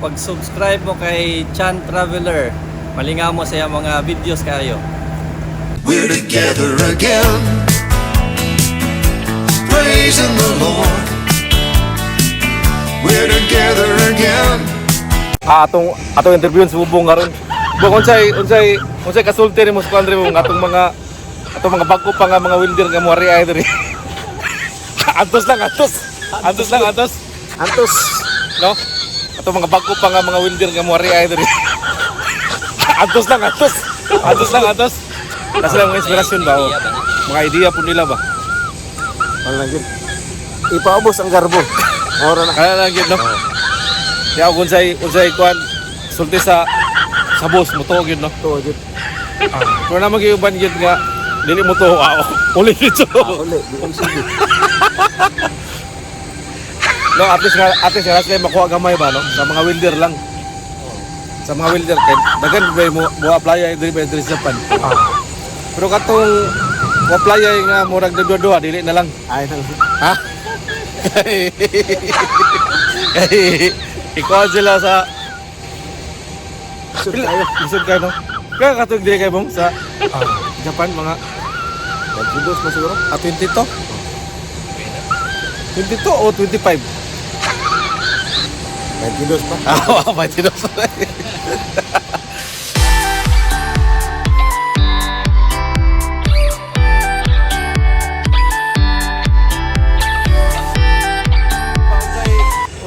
pag-subscribe mo kay Chan Traveler, malingaw mo sa iyang mga videos kayo. We're together again, praising the Lord. We're together again. Atong interview sa bubong karon. Bukod unsay kasulti nimo sa country mo atong mga bago pa nga mga welder nga mo ay diri. Antos. No? Atong mga bago pa nga mga welder nga mo ay diri. Antos. Nasa lang mga inspirasyon ba o? Mga idea po nila ba? Ano lang yun? Ipaubos ang garbo. Ora na. Kaya lang yun, no? Kaya kung unsay kuan sulti sa boss mo to yun, no? Ito, yun. Pero naman kayo ban yun nga dili mo to uli dito. Uli, di ko sige. No, at least nga kayo makuha gamay ba, no? Sa mga welder lang. Sa mga welder kay dagan ba mo apply ay diri sa Japan. Pero katong apply ay nga murag dua dili na lang. Ay, nang Ha? Ikaw sila sa sud tayo. Lisod kayo, no? Kaya katong dili kayo bong sa Japan mga Nagkudos mo siguro? 22? 22 o 25? Nagkudos pa. Ah, 22.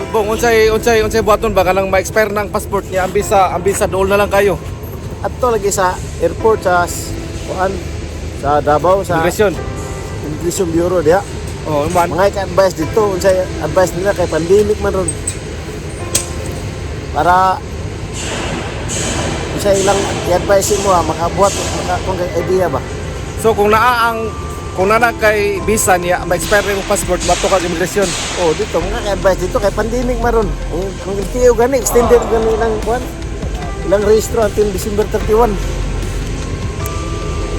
Bong, unsay buhaton ba kanang ma-expire ng passport niya ambisa dool na lang kayo. Ato lagi sa airport sa kuan sa Davao sa Immigration. Bureau dia. Oh, man. Mga ka-advise dito, unsay advice nila kay pandemic man ron. Para unsay ilang i-advise mo makabuhat kung kay idea ba. So kung naa kay visa niya ma-expire yung passport mato kag immigration. Oh, dito mga ka-advise dito kay pandemic man ron. Ang LTO gani extended gani ilang kuan. Ilang rehistro until December 31.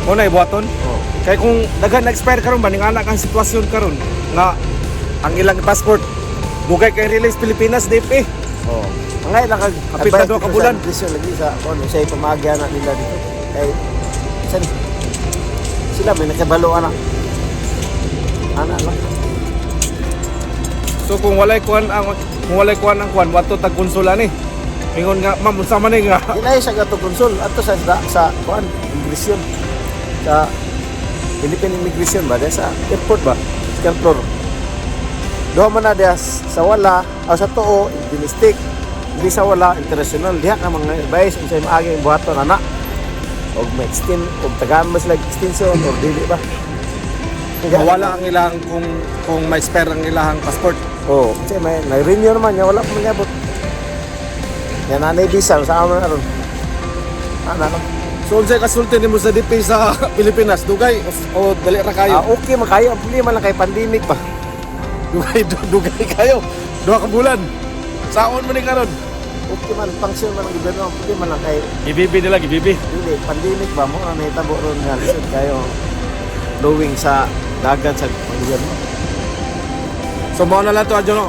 Mo na ibuhaton. Oh. Kay kung daghan na-expire karon ba ning anak ang sitwasyon karon nga ang ilang passport dugay kay release Pilipinas DP. Oh. Mga ilang Kapit na doon ka bulan. Lagi sa kuan say pamagya na nila dito. Kay san sila may nakabalo anak. Anak lang. So kung walay kuan ang kuan wato tag konsula ni. Ingon nga ma'am unsa man ni nga Dinay sa gato konsul ato sa kuan immigration sa Philippine Immigration ba sa airport ba second floor. Doon man na dia sa wala o sa tuo domestic hindi sa wala international diha ka mga advice unsay maagi ang buhaton ana og may extend og tagaan mas like extension or dili ba. wala ang ilang kung ma-expire ang ilang passport. Oh, kasi may na-renew naman niya, wala pa mangyabot. Yan nanay visa sa amin aron. Ano? So unsay kasulti nimo sa DP sa Pilipinas dugay o dali ra kayo? Okay makayo, ang problema lang kay pandemic ba. Dugay kayo. 2 ka bulan. Saon man ni karon? Okay man function man ang gobyerno, ang problema lang kay Ibibi nila, ibibi. dili pandemic ba mo na nahitabo ron nga lisod kayo blowing sa dagat sa gobyerno. So mao na lang to adyo no.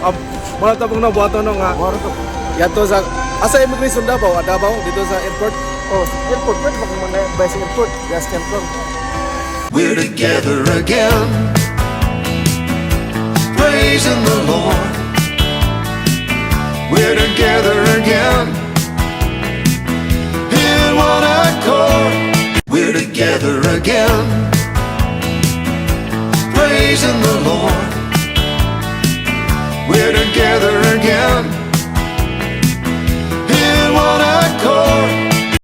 Mo na tabong na buhaton no nga. Moro to. Yato sa asa immigration Davao, dito sa airport. Oh, airport pwede ba kung mga by sa airport, gas control. We're together again, praising the Lord. We're together again, in one accord. We're together again, praising the Lord. We're together again.